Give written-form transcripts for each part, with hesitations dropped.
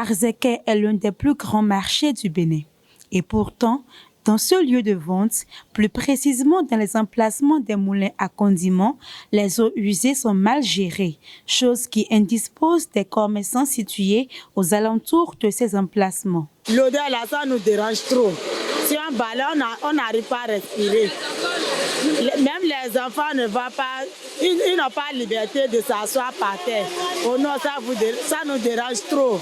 Arzéké est l'un des plus grands marchés du Bénin. Et pourtant, dans ce lieu de vente, plus précisément dans les emplacements des moulins à condiments, les eaux usées sont mal gérées, chose qui indispose des commerçants situés aux alentours de ces emplacements. L'odeur là, ça nous dérange trop. Si on balade, on n'arrive pas à respirer. Même les enfants ne vont pas, ils n'ont pas liberté de s'asseoir par terre. Oh non, ça nous dérange trop.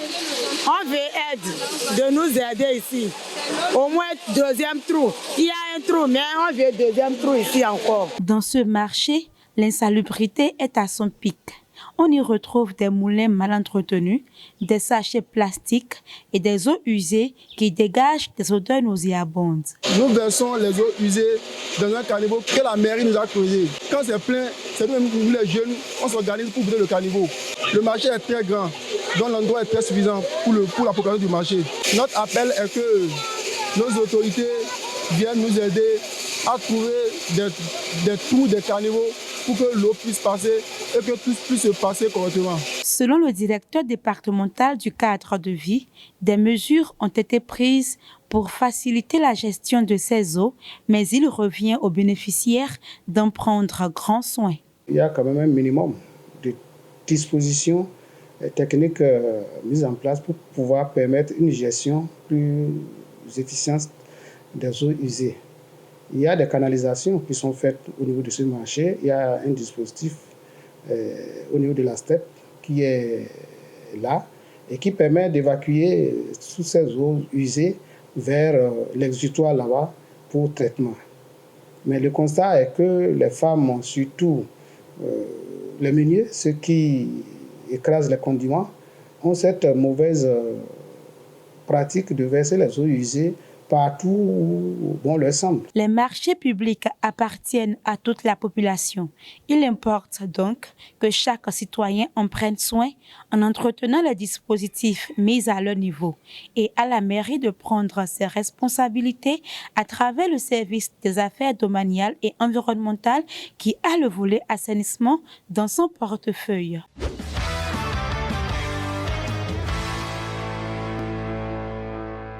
On veut aide, de nous aider ici. Au moins deuxième trou. Il y a un trou, mais on veut deuxième trou ici encore. Dans ce marché, l'insalubrité est à son pic. On y retrouve des moulins mal entretenus, des sachets plastiques et des eaux usées qui dégagent des odeurs nauséabondes. Nous versons les eaux usées dans un caniveau que la mairie nous a creusé. Quand c'est plein, c'est nous les jeunes, on s'organise pour vider le caniveau. Le marché est très grand, donc l'endroit est très suffisant pour la population du marché. Notre appel est que nos autorités viennent nous aider à trouver des trous, des caniveaux pour que l'eau puisse passer et que tout puisse se passer correctement. Selon le directeur départemental du cadre de vie, des mesures ont été prises pour faciliter la gestion de ces eaux, mais il revient aux bénéficiaires d'en prendre grand soin. Il y a quand même un minimum de dispositions techniques mises en place pour pouvoir permettre une gestion plus efficiente des eaux usées. Il y a des canalisations qui sont faites au niveau de ce marché. Il y a un dispositif au niveau de la STEP qui est là et qui permet d'évacuer toutes ces eaux usées vers l'exutoire là-bas pour traitement. Mais le constat est que les femmes, surtout les meuniers, ceux qui écrasent les condiments, ont cette mauvaise pratique de verser les eaux usées partout où bon leur semble. Les marchés publics appartiennent à toute la population. Il importe donc que chaque citoyen en prenne soin en entretenant les dispositifs mis à leur niveau et à la mairie de prendre ses responsabilités à travers le service des affaires domaniales et environnementales qui a le volet assainissement dans son portefeuille.